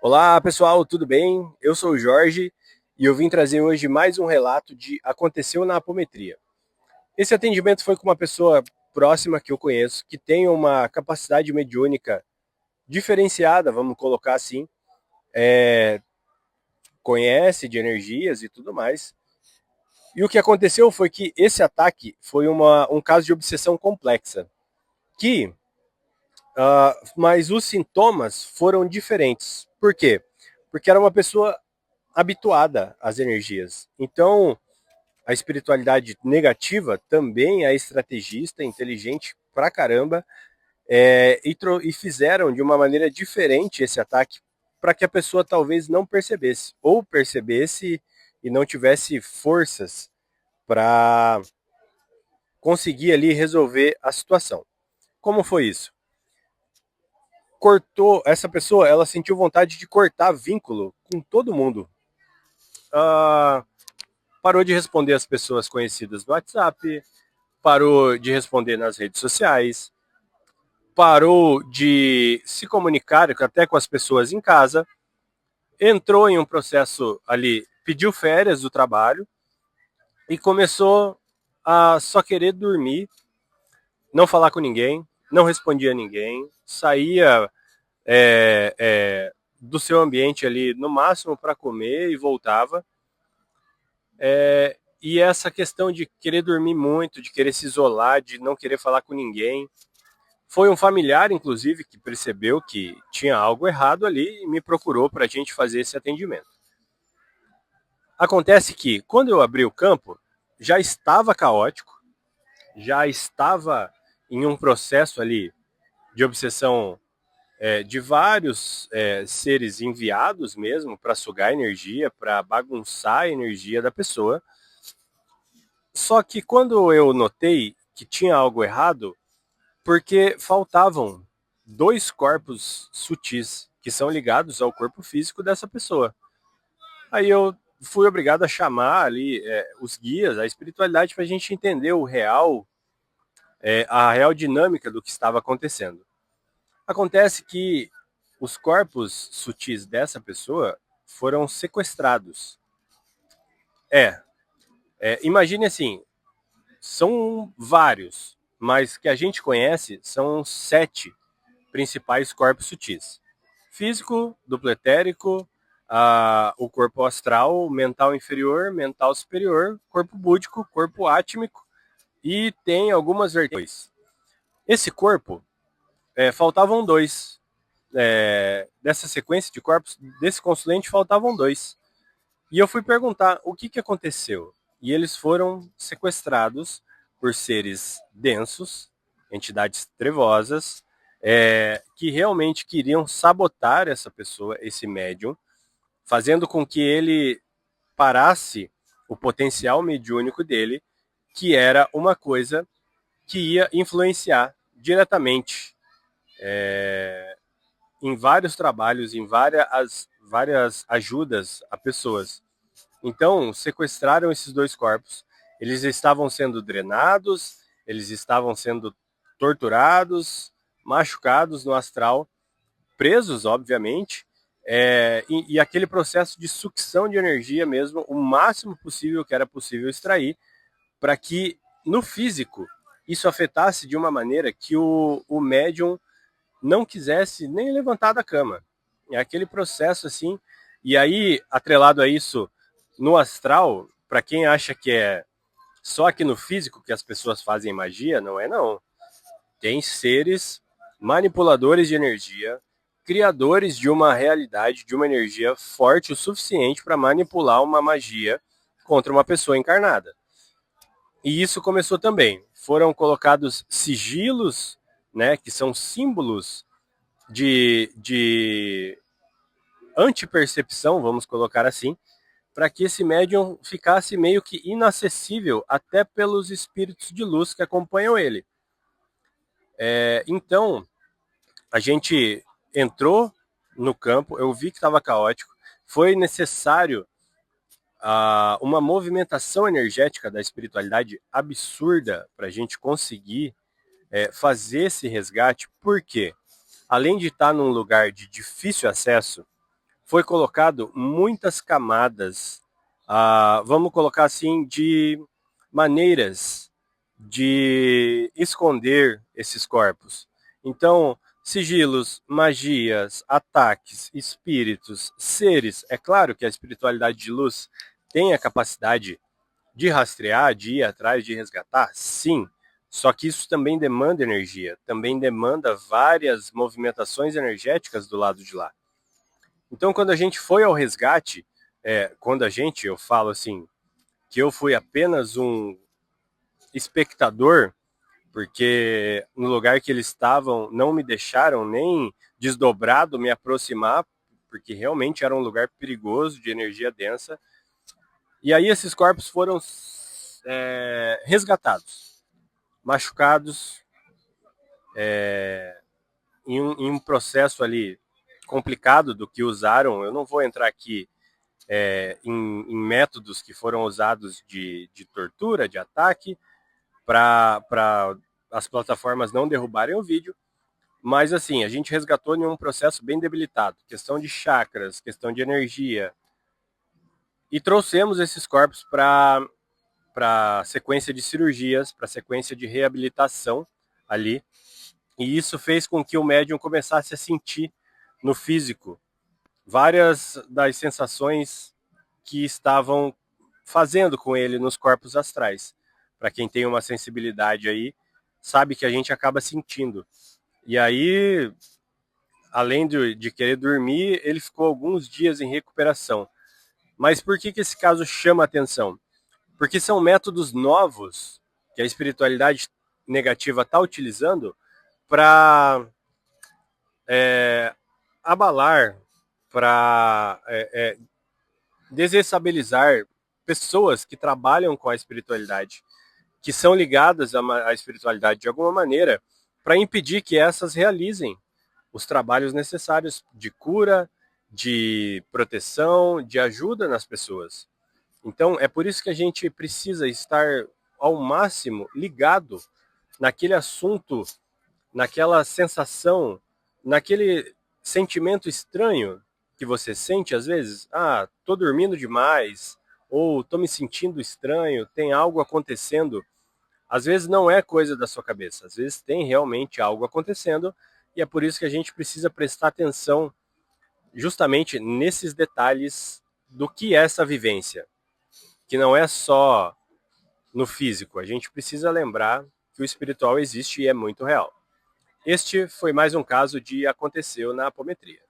Olá pessoal, tudo bem? Eu sou o Jorge e eu vim trazer hoje mais um relato de aconteceu na apometria. Esse atendimento foi com uma pessoa próxima que eu conheço, que tem uma capacidade mediúnica diferenciada, vamos colocar assim, conhece de energias e tudo mais. E o que aconteceu foi que esse ataque foi um caso de obsessão complexa, mas os sintomas foram diferentes. Por quê? Porque era uma pessoa habituada às energias. Então, a espiritualidade negativa também é estrategista, inteligente pra caramba, e fizeram de uma maneira diferente esse ataque para que a pessoa talvez não percebesse, ou percebesse e não tivesse forças para conseguir ali resolver a situação. Como foi isso? Cortou, essa pessoa, ela sentiu vontade de cortar vínculo com todo mundo. Ah, parou de responder as pessoas conhecidas no WhatsApp, parou de responder nas redes sociais, parou de se comunicar até com as pessoas em casa, entrou em um processo ali, pediu férias do trabalho e começou a só querer dormir, não falar com ninguém, não respondia a ninguém, saía do seu ambiente ali no máximo para comer e voltava. E essa questão de querer dormir muito, de querer se isolar, de não querer falar com ninguém, foi um familiar, inclusive, que percebeu que tinha algo errado ali e me procurou para a gente fazer esse atendimento. Acontece que, quando eu abri o campo, já estava caótico, já estava em um processo ali de obsessão de vários seres enviados mesmo para sugar energia, para bagunçar a energia da pessoa. Só que quando eu notei que tinha algo errado, porque faltavam dois corpos sutis que são ligados ao corpo físico dessa pessoa. Aí eu fui obrigado a chamar ali os guias, a espiritualidade, para a gente entender a real dinâmica do que estava acontecendo. Acontece que os corpos sutis dessa pessoa foram sequestrados. É, imagine assim, são vários, mas que a gente conhece são 7 principais corpos sutis: físico, duplo etérico, o corpo astral, mental inferior, mental superior, corpo búdico, corpo átmico e tem algumas vertentes. Esse corpo, faltavam dois. Dessa sequência de corpos, desse consulente faltavam dois. E eu fui perguntar o que aconteceu. E eles foram sequestrados por seres densos, entidades trevosas, que realmente queriam sabotar essa pessoa, esse médium, fazendo com que ele parasse o potencial mediúnico dele, que era uma coisa que ia influenciar diretamente em vários trabalhos, em várias ajudas a pessoas. Então, sequestraram esses dois corpos. Eles estavam sendo drenados, eles estavam sendo torturados, machucados no astral, presos, obviamente, e aquele processo de sucção de energia mesmo, o máximo possível que era possível extrair, para que no físico isso afetasse de uma maneira que o médium não quisesse nem levantar da cama. É aquele processo assim, e aí, atrelado a isso, no astral, para quem acha que é só aqui no físico que as pessoas fazem magia, não é não. Tem seres manipuladores de energia, criadores de uma realidade, de uma energia forte o suficiente para manipular uma magia contra uma pessoa encarnada. E isso começou também. Foram colocados sigilos, né, que são símbolos de antipercepção, vamos colocar assim, para que esse médium ficasse meio que inacessível até pelos espíritos de luz que acompanham ele. Então, a gente entrou no campo, eu vi que estava caótico, foi necessário uma movimentação energética da espiritualidade absurda para a gente conseguir fazer esse resgate, porque além de estar num lugar de difícil acesso, foi colocado muitas camadas, vamos colocar assim, de maneiras de esconder esses corpos. Então, sigilos, magias, ataques, espíritos, seres. É claro que a espiritualidade de luz tem a capacidade de rastrear, de ir atrás, de resgatar, sim. Só que isso também demanda energia, também demanda várias movimentações energéticas do lado de lá. Então, quando a gente foi ao resgate, eu falo assim, que eu fui apenas um espectador, porque no lugar que eles estavam não me deixaram nem desdobrado me aproximar, porque realmente era um lugar perigoso, de energia densa. E aí esses corpos foram resgatados, machucados, em um processo ali complicado do que usaram. Eu não vou entrar aqui em métodos que foram usados de tortura, de ataque, para as plataformas não derrubarem o vídeo. Mas assim, a gente resgatou em um processo bem debilitado, questão de chakras, questão de energia, e trouxemos esses corpos para sequência de cirurgias, para sequência de reabilitação ali. E isso fez com que o médium começasse a sentir no físico várias das sensações que estavam fazendo com ele nos corpos astrais. Para quem tem uma sensibilidade aí, sabe que a gente acaba sentindo. E aí, além de querer dormir, ele ficou alguns dias em recuperação. Mas por que esse caso chama atenção? Porque são métodos novos que a espiritualidade negativa está utilizando para abalar, para desestabilizar pessoas que trabalham com a espiritualidade, que são ligadas à espiritualidade de alguma maneira, para impedir que essas realizem os trabalhos necessários de cura, de proteção, de ajuda nas pessoas. Então, é por isso que a gente precisa estar ao máximo ligado naquele assunto, naquela sensação, naquele sentimento estranho que você sente às vezes. Ah, tô dormindo demais, ou tô me sentindo estranho, tem algo acontecendo. Às vezes não é coisa da sua cabeça, às vezes tem realmente algo acontecendo, e é por isso que a gente precisa prestar atenção justamente nesses detalhes do que é essa vivência, que não é só no físico. A gente precisa lembrar que o espiritual existe e é muito real. Este foi mais um caso de Aconteceu na Apometria.